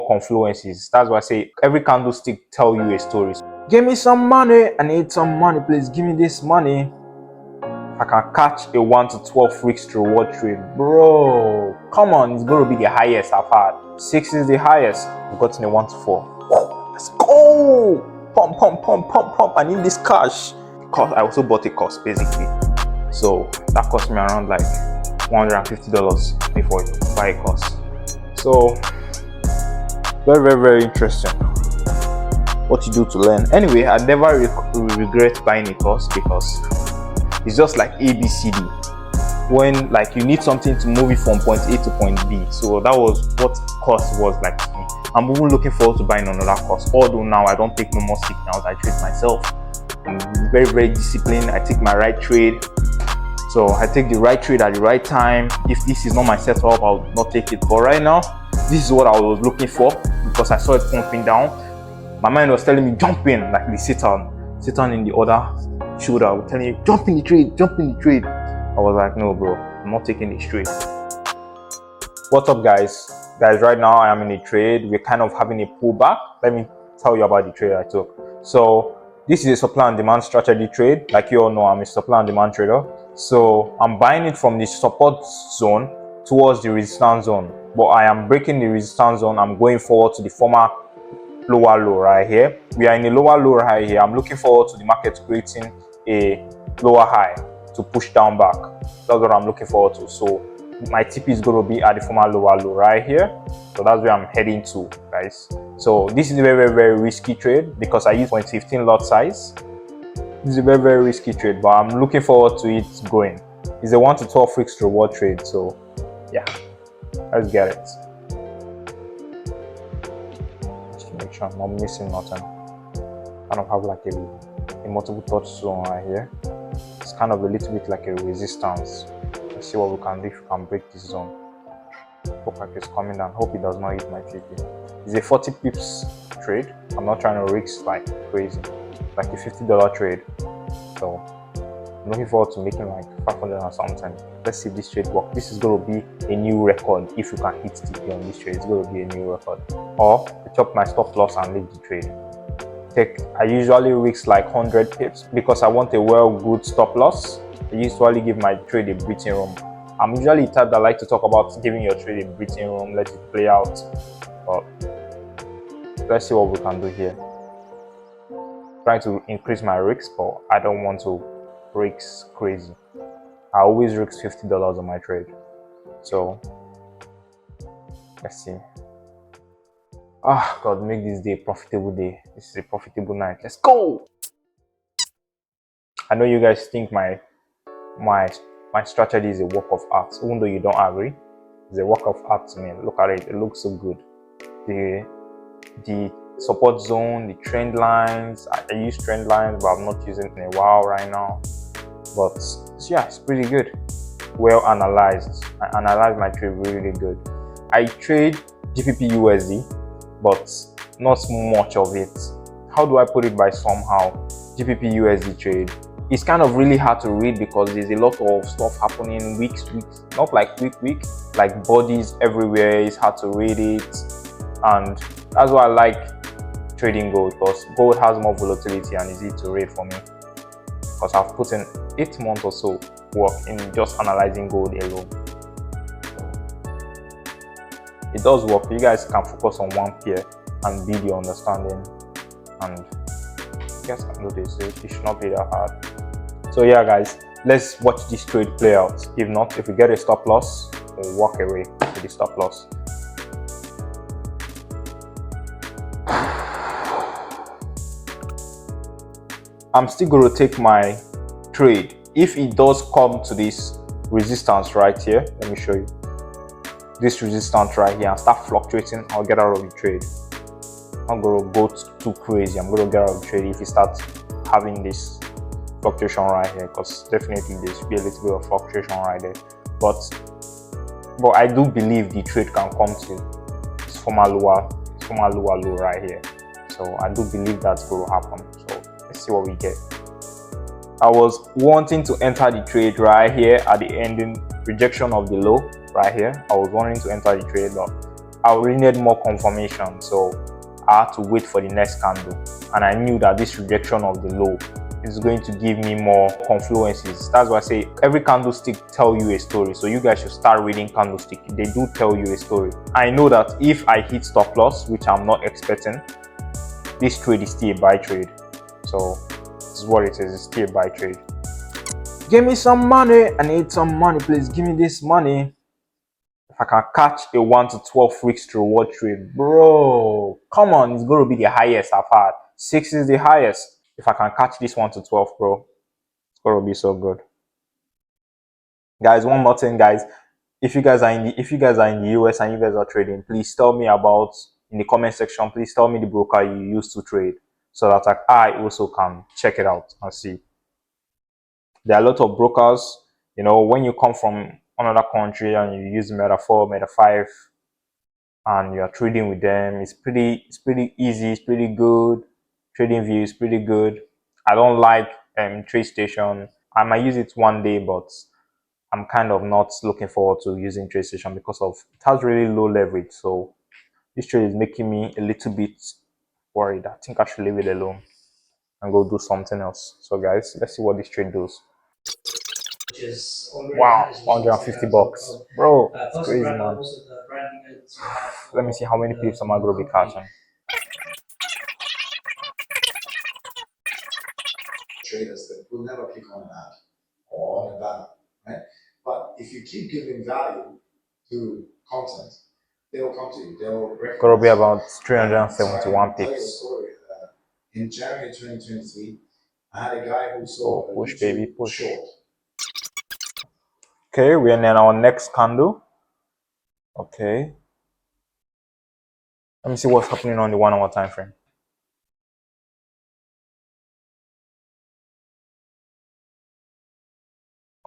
confluences. That's why I say every candlestick tell you a story. Give me some money. I need some money, please. Give me this money. If I can catch a 1 to 12 weeks to reward trade, bro, come on, it's going to be the highest I've had. 6 is the highest. I've gotten a 1 to 4. Whoa, let's go. Pump, pump, pump, pump, pump. I need this cash. Because I also bought a course basically, so that cost me around like $150 before I buy a course. So very interesting what you do to learn. Anyway, I never regret buying a course because it's just like ABCD. When like you need something to move it from point A to point B, so that was what course was like to me. I'm even looking forward to buying another course, although now I don't take no more signals. I trade myself. I'm very disciplined. I take my right trade, so I take the right trade at the right time. If this is not my setup, I'll not take it, but right now this is what I was looking for because I saw it pumping down. My mind was telling me jump in, like the Satan in the other shoulder was telling you jump in the trade. I was like, no bro, I'm not taking this trade. What's up guys, right now I am in a trade. We're kind of having a pullback. Let me tell you about the trade I took. So this is a supply and demand strategy trade. Like you all know, I'm a supply and demand trader. So I'm buying it from the support zone towards the resistance zone. But I am breaking the resistance zone. I'm going forward to the former lower low right here. We are in a lower low right here. I'm looking forward to the market creating a lower high to push down back. That's what I'm looking forward to. So my TP is going to be at the former lower low right here. So that's where I'm heading to, guys. So this is a very risky trade because I use 0.15 lot size. This is a very risky trade, but I'm looking forward to it going. It's a 1 to 12 weeks reward trade. So yeah, let's get it. Just to make sure I'm not missing nothing. Kind of have like a multiple touch zone right here. It's kind of a little bit like a resistance. Let's see what we can do if we can break this zone. Hope like it's coming down. Hope it does not hit my TP. It's a 40 pips trade. I'm not trying to risk like crazy. Like a $50 trade. So I'm looking forward to making like 500 or something. Let's see if this trade works. This is going to be a new record. If you can hit TP on this trade, it's going to be a new record. Or I chop my stop loss and leave the trade. I usually risk like 100 pips because I want a good stop loss. I usually give my trade a breathing room. I'm usually the type that like to talk about giving your trade a breathing room, let it play out. But let's see what we can do here. Trying to increase my risk, but I don't want to risk crazy. I always risk $50 on my trade. So let's see. God, make this day a profitable day. This is a profitable night. Let's go. I know you guys think my strategy is a work of art, even though you don't agree. It's a work of art to me. Look at it, it looks so good. The support zone, the trend lines. I use trend lines, but I'm not using it in a while right now. But yeah, it's pretty good. Well analyzed. I analyze my trade really good. I trade GBP USD, but not much of it. How do I put it by somehow? GBP USD trade. It's kind of really hard to read because there's a lot of stuff happening weeks, not like week, like bodies everywhere. It's hard to read it, and that's why I like trading gold, because gold has more volatility and is easy to read for me. Because I've put in 8 months or so work in just analyzing gold alone. It does work. You guys can focus on one pair and build your understanding, and you guys can do this. It should not be that hard. So yeah guys, let's watch this trade play out. If not, if we get a stop loss, we'll walk away with the stop loss. I'm still going to take my trade. If it does come to this resistance right here, let me show you. This resistance right here and start fluctuating, I'll get out of the trade. I'm going to go too crazy. I'm going to get out of the trade if it starts having this fluctuation right here, because definitely there should be a little bit of fluctuation right there. But I do believe the trade can come to this former lower low right here. So I do believe that's going to happen. So let's see what we get. I was wanting to enter the trade right here at the ending rejection of the low right here. I was wanting to enter the trade, but I really need more confirmation, so I had to wait for the next candle, and I knew that this rejection of the low is going to give me more confluences. That's why I say every candlestick tell you a story, so you guys should start reading candlestick. They do tell you a story. I know that if I hit stop loss, which I'm not expecting, this trade is still a buy trade. So this is what it is, it's still a buy trade. Give me some money, I need some money, please give me this money. If I can catch a 1 to 12 weeks to reward trade, bro, come on, it's going to be the highest I've had. 6 is the highest. If I can catch this 1 to 12, bro, it's going to be so good. Guys, one more thing, guys. If you guys are in the US and you guys are trading, please tell me about, in the comment section, please tell me the broker you used to trade, so that I also can check it out and see. There are a lot of brokers, you know, when you come from another country and you use Meta 4, Meta 5, and you are trading with them, it's pretty easy, it's pretty good. Trading view is pretty good. I don't like TradeStation. I might use it one day, but I'm kind of not looking forward to using TradeStation because of it has really low leverage. So this trade is making me a little bit worried. I think I should leave it alone and go do something else. So guys, let's see what this trade does. Wow, 150 bucks, bro. It's crazy, man. Let me see how many pips am I going to be catching. Traders that will never click on an ad or on a banner, right? But if you keep giving value to content, they will come to you. They will recognize. Going to be about 371 pips. In January 2023, I had a guy who saw a push, baby, push. Short. Okay, we're in our next candle. Okay. Let me see what's happening on the 1 hour time frame.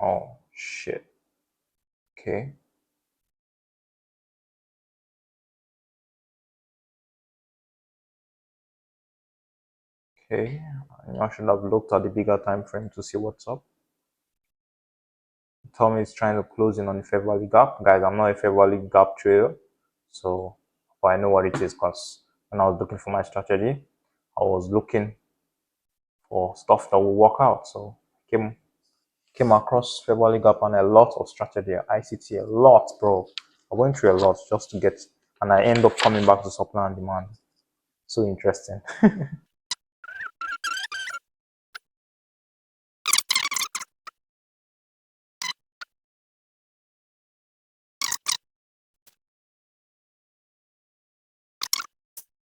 Oh shit. Okay. Okay. I should have looked at the bigger time frame to see what's up. Tell me it's trying to close in on the fair value gap. Guys, I'm not a fair value gap trader, so but I know what it is, because when I was looking for my strategy, I was looking for stuff that will work out. So came across fair value gap and a lot of strategy, ICT, a lot, bro. I went through a lot just to get, and I end up coming back to supply and demand. So interesting.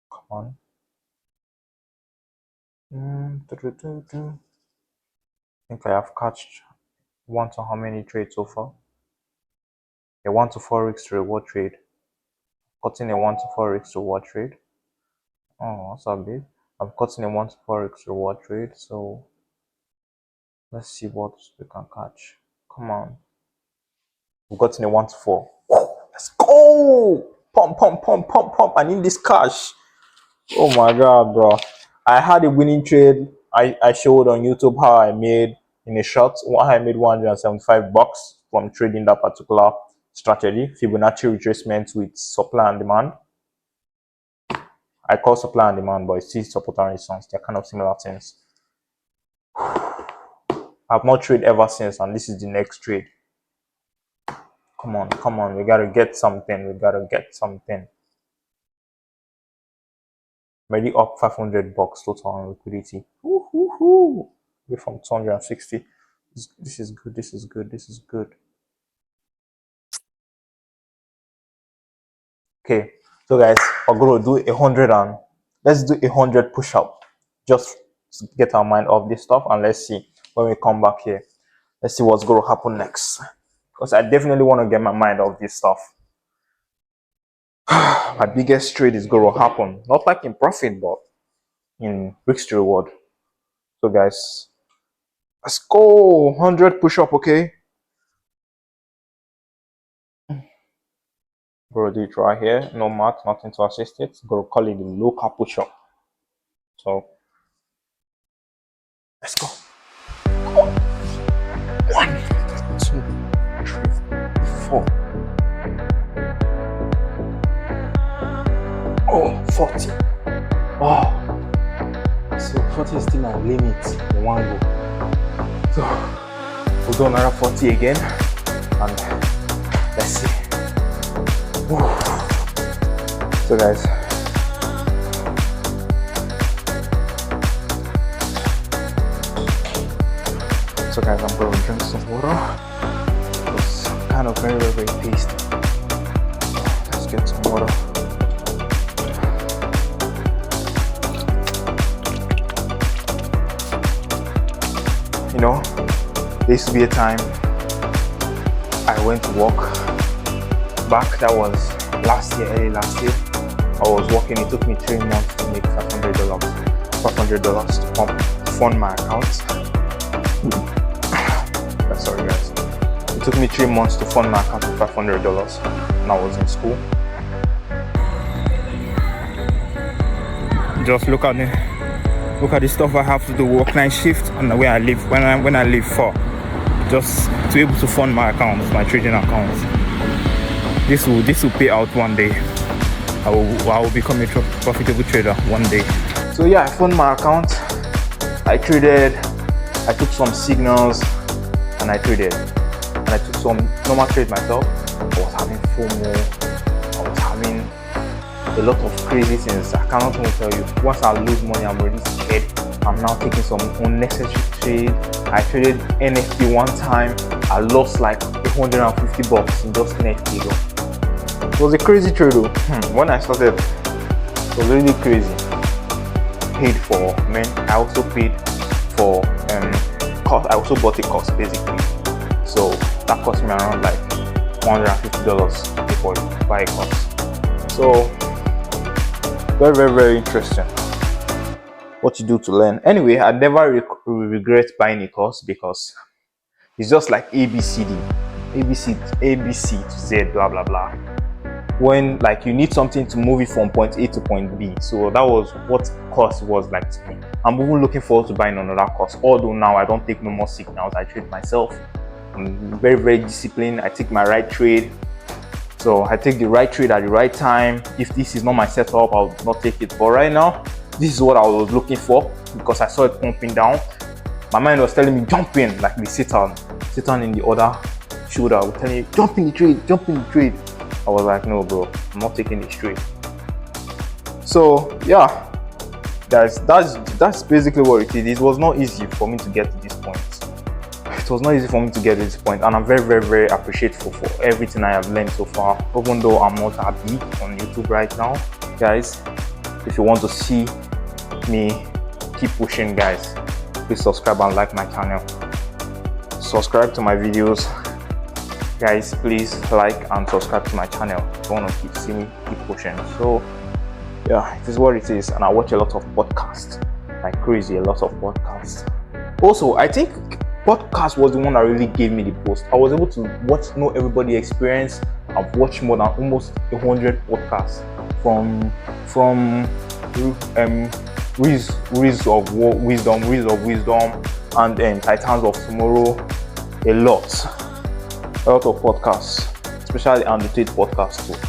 Come on. I think I have catched 1 to how many trades so far? A 1 to forex to reward trade. Cutting a 1 to forex to reward trade. Oh, that's a bit. I'm cutting a 1 to forex to reward trade. So let's see what we can catch. Come on. We've gotten a 1 to 4. Let's go! Pump, pump, pump, pump, pump. I need this cash. Oh my god, bro. I had a winning trade. I showed on YouTube how I made in a shot. I made 175 bucks from trading that particular strategy, Fibonacci retracement with supply and demand. I call supply and demand, but it's still support and resistance. They're kind of similar things. I've not traded ever since, and this is the next trade. Come on, come on. We gotta get something. We gotta get something. Already up 500 bucks total on liquidity. Woohoo! We're from 260. This is good. This is good. This is good. Okay, so guys, we're gonna do 100 and let's do 100 push-up. Just to get our mind off this stuff, and let's see when we come back here. Let's see what's gonna happen next, because I definitely want to get my mind off this stuff. My biggest trade is gonna happen, not like in profit, but in risk to reward. So guys, let's go. 100 push-up. Okay, gonna do it right here. No mat, nothing to assist it. Gonna call it the local push-up. So let's go. 1, 2, 3, 4. 40. Oh, so 40 is still my limit in one go. So we'll do another 40 again, and let's see. Woo. So guys, I'm going to drink some water. It's kind of very tasty. Let's get some water. You know, there used to be a time I went to work back. That was early last year. I was working. It took me 3 months to make $500 to fund my account. Sorry guys. It took me 3 months to fund my account with $500 when I was in school. Just look at the stuff I have to do, work night shift, and where I live when I live for, just to be able to fund my accounts, my trading accounts. This will pay out one day. I will become a profitable trader one day. So yeah, I fund my account. I traded. I took some signals and I traded. And I took some normal trade myself. I was having FOMO. I was having a lot of crazy things. I cannot even tell you. Once I lose money, I'm already scared. I'm now taking some unnecessary trade. I traded NFT one time. I lost like $150 in just NFT though. It was a crazy trade though. When I started, it was really crazy. Paid for, I also paid for cost. I also bought a course basically. So that cost me around like $150 before you buy a course. So very interesting what you do to learn. Anyway, I never regret buying a course because it's just like ABC to Z, blah blah blah. When like you need something to move it from point A to point B. So that was what course was like to me. I'm even looking forward to buying another course. Although now I don't take no more signals. I trade myself. I'm very disciplined. I take my right trade. So I take the right trade at the right time. If this is not my setup, I'll not take it. But right now, this is what I was looking for because I saw it pumping down. My mind was telling me jump in, like the Satan in the other shoulder was telling me jump in the trade. I was like, no bro, I'm not taking this trade. So yeah, that's basically what it is. It was not easy for me to get to this point. And I'm very appreciative for everything I have learned so far, even though I'm not that big on YouTube right now. Guys, if you want to see me keep pushing, guys, please subscribe and like my channel. Subscribe to my videos, guys. Please like and subscribe to my channel if you want to see me keep pushing. So yeah, it is what it is. And I watch a lot of podcasts like crazy, a lot of podcasts. Also, I think podcast was the one that really gave me the boost. I was able to know everybody's experience. I've watched more than almost 100 podcasts from Reels of Wisdom, and Titans of Tomorrow. A lot of podcasts, especially on the trade podcast too.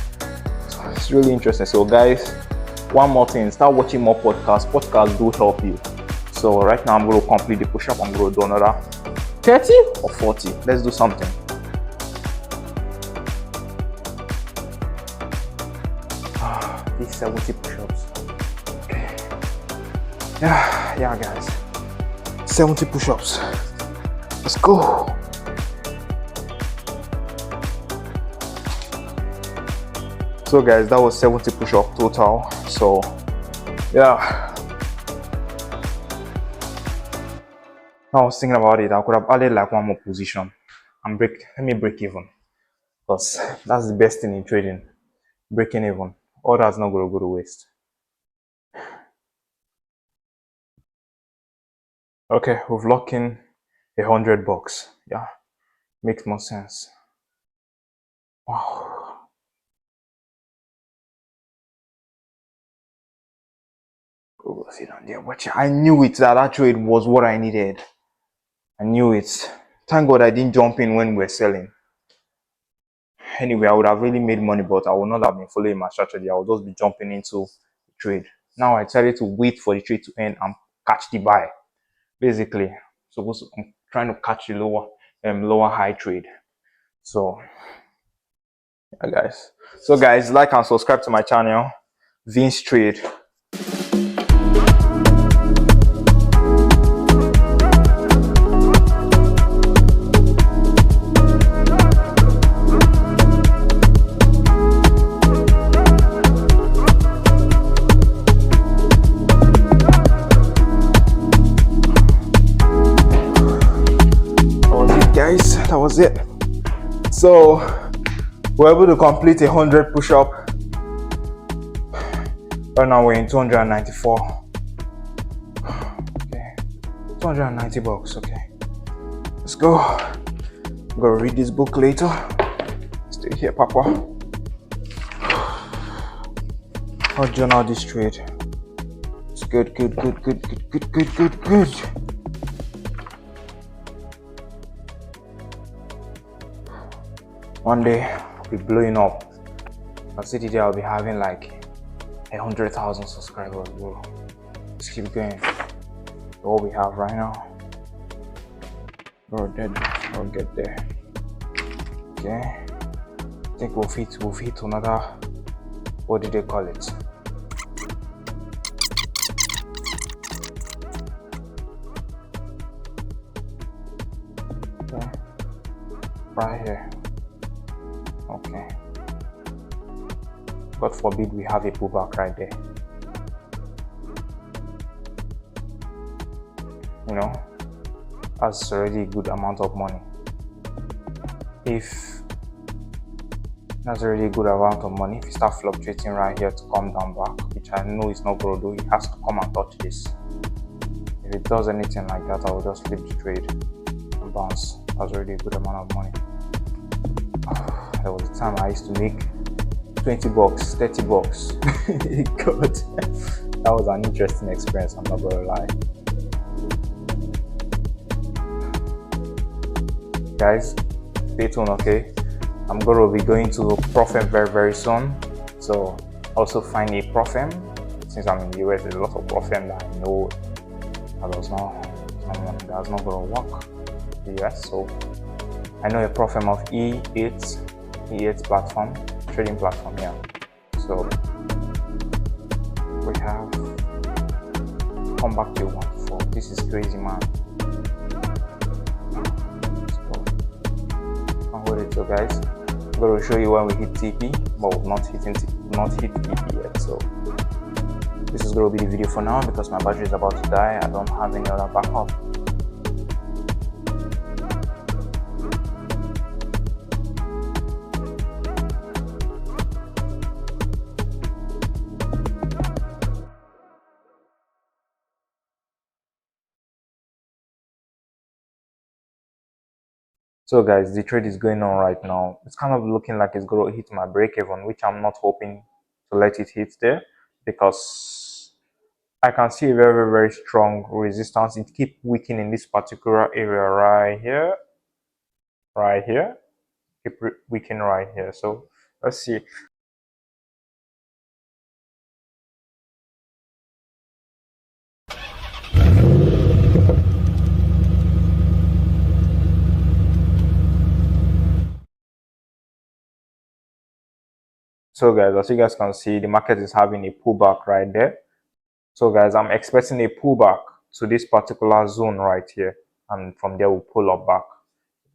So it's really interesting. So guys, one more thing, start watching more podcasts. Podcasts do help you. So right now I'm going to complete the push-up. I'm going to do another 30 or 40. Let's do something. These 70 push-ups. Okay. Yeah guys, 70 push-ups. Let's go. So guys, that was 70 push-up total. So yeah, I was thinking about it. I could have added like one more position and let me break even, because that's the best thing in trading, breaking even. All that's not going to go to waste. Okay, we've locked in $100. Yeah, makes more sense. Wow. Go sit down there. Watch it. I knew it that trade was what I needed. I knew it. Thank God I didn't jump in when we were selling. Anyway, I would have really made money, but I would not have been following my strategy. I would just be jumping into trade. Now I decided to wait for the trade to end and catch the buy. Basically, I'm trying to catch the lower high trade. So yeah, guys. So guys, like and subscribe to my channel, Vince Trade. Guys, that was it. So we're able to complete 100 push-up. Right now we're in 294. Okay, 290 bucks. Okay, let's go. I'm gonna read this book later. Stay here, Papa. I'll journal this trade. It's good. One day I'll be blowing up. I'll see the day I'll be having like 100,000 subscribers, bro. Let's keep going. What we have right now, bro, I'll get there. Okay, I think we'll hit another, what do they call it? Okay, right here. Okay, God forbid we have a pullback right there. You know, that's already a good amount of money. If that's already a good amount of money, if you start fluctuating right here to come down back, which I know it's not going to do, it has to come and touch this. If it does anything like that, I will just leave the trade and bounce. That's already a good amount of money. There was a time I used to make 20 bucks, 30 bucks. God, that was an interesting experience, I'm not gonna lie. Guys, stay tuned, okay? I'm gonna be going to Profem very soon. So also find a Profem. Since I'm in the US, there's a lot of Profem that I know that's not gonna work in the US. So I know a Profem of E8 platform, trading platform, yeah. So we have come back to 1-4. This is crazy, man. Let's go. I'll hold it. So guys, I'm going to show you when we hit TP, but we've not hit TP yet. So this is going to be the video for now because my battery is about to die. I don't have any other backup. So guys, the trade is going on right now. It's kind of looking like it's going to hit my break even, which I'm not hoping to let it hit there because I can see a very strong resistance. It keeps weakening in this particular area right here, keep weakening right here. So let's see. So guys, as you guys can see, the market is having a pullback right there. So guys, I'm expecting a pullback to this particular zone right here, and from there we'll pull up back.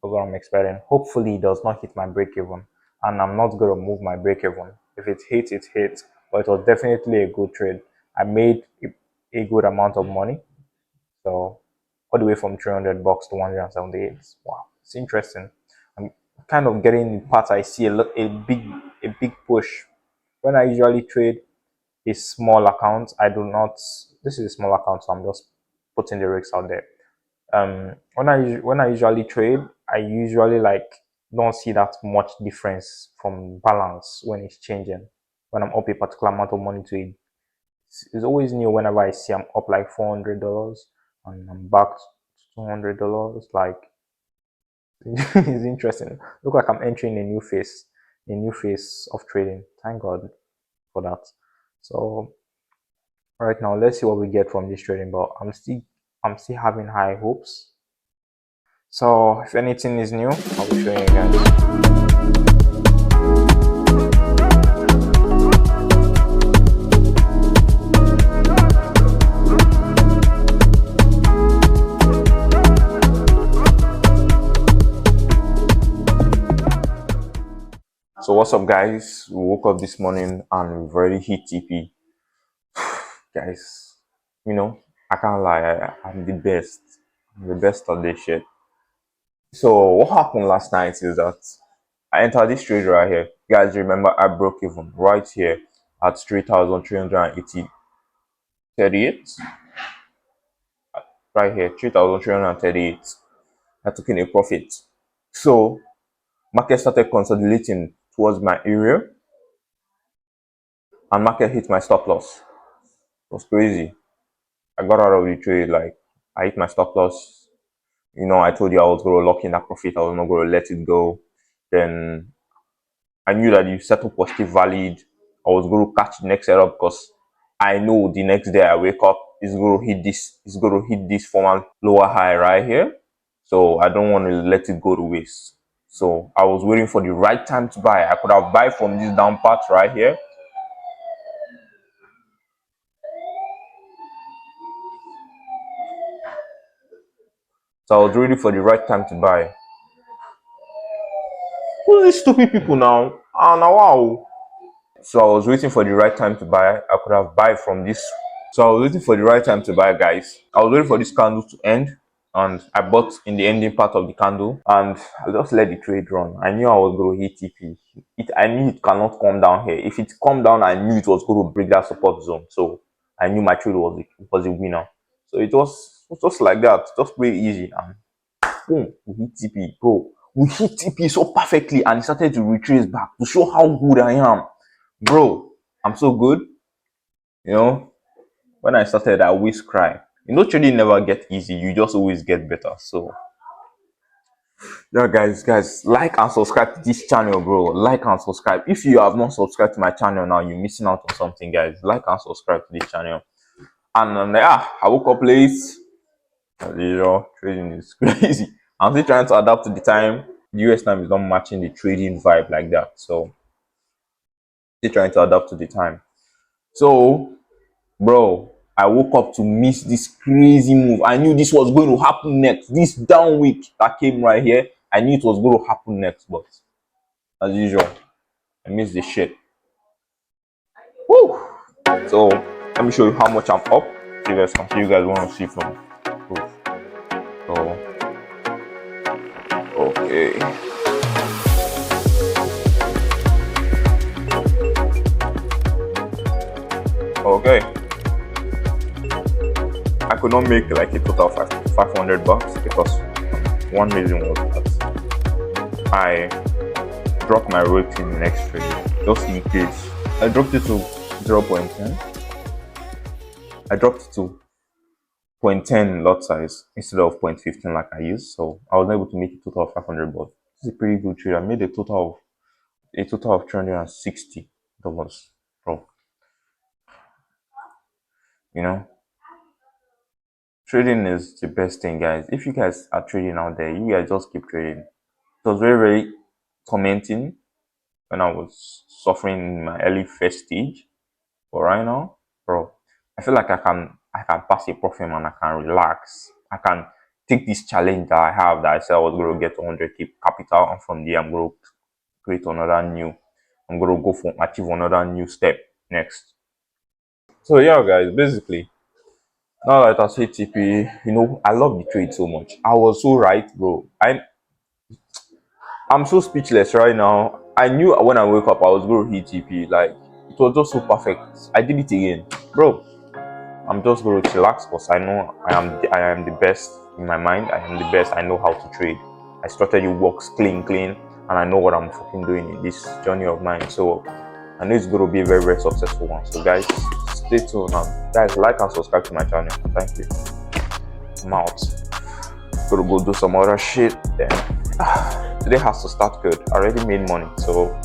That's what I'm expecting. Hopefully it does not hit my break even, and I'm not going to move my break even. If it hits, it hits, but it was definitely a good trade. I made a good amount of money. So all the way from 300 bucks to 178. Wow, it's interesting. I'm kind of getting the part I see a big push. When I usually trade a small account, I do not, this is a small account, so I'm just putting the risks out there. When I usually trade, I usually don't see that much difference from balance when it's changing. When I'm up a particular amount of money to it, it's always new. Whenever I see I'm up like $400 and I'm back to $200, like it's interesting. Look like I'm entering a new phase of trading. Thank God for that. So right now. Let's see what we get from this trading, but I'm still having high hopes. So if anything is new, I'll be showing you guys. So what's up, guys? We woke up this morning and we've already hit TP. Guys, I can't lie, I'm the best. I'm the best at this shit. So what happened last night is that I entered this trade right here. You guys remember I broke even right here at 3,380. 38? Right here, 3,338. I took in a profit. So market started consolidating towards my area and market hit my stop loss. It was crazy. I got out of the trade, like I hit my stop loss. I told you I was going to lock in that profit. I was not going to let it go. Then I knew that the setup was still valid. I was going to catch the next setup because I know the next day I wake up, it's going to hit this. It's going to hit this formal lower high right here. So I don't want to let it go to waste. So I was waiting for the right time to buy. I could have buy from this down part right here. So I was waiting for the right time to buy. Who's these stupid people now? Ah, now wow. So I was waiting for the right time to buy. I could have buy from this. So I was waiting for the right time to buy, guys. I was waiting for this candle to end, and I bought in the ending part of the candle, and I just let the trade run. I knew I was going to hit TP. I knew it cannot come down here. If it come down, I knew it was going to break that support zone. So I knew my trade was a winner. So it was just like that, just very easy, and boom, we hit TP, bro. We hit TP so perfectly, and it started to retrace back to show how good I am. Bro, I'm so good. When I started, I always cry. Trading never get easy. You just always get better. So, yeah, guys, like and subscribe to this channel, bro. Like and subscribe. If you have not subscribed to my channel now, you're missing out on something, guys. Like and subscribe to this channel. And yeah, I woke up late. As usual, trading is crazy. I'm still trying to adapt to the time. The US time is not matching the trading vibe like that. So, still trying to adapt to the time. So, bro, I woke up to miss this crazy move. I knew this was going to happen next. This down week that came right here, I knew it was going to happen next. But as usual, I missed this shit. Woo! So let me show you how much I'm up. So you guys can see. You guys want to see from proof. So okay. Okay. I could not make like a total of $500 because 1 million was that I dropped my rate in the next trade just in case. I dropped it to 0.10. I dropped it to 0.10 lot size instead of 0.15 like I used, so I was able to make a total of $500. This is a pretty good trade. I made a total of $360, bro. Trading is the best thing, guys. If you guys are trading out there, you guys just keep trading. It was very, very tormenting when I was suffering in my early first stage, but right now, bro, I feel like I can pass a profit and I can relax. I can take this challenge that I have, that I said I was going to get 100k capital, and from there I'm going to create another new. I'm going to go for achieve another new step next. So yeah, guys, basically, now that I say TP, I love the trade so much. I was so right, bro. I'm so speechless right now. I knew when I woke up I was going to hit TP. Like, it was just so perfect. I did it again, bro. I'm just going to relax because I know I am the best in my mind. I am the best. I know how to trade. I started it works clean, and I know what I'm fucking doing in this journey of mine. So I know it's going to be a very, very successful one. So guys, stay tuned. Guys, like and subscribe to my channel. Thank you. I'm out. Gonna go do some other shit. Then today has to start good. I already made money, so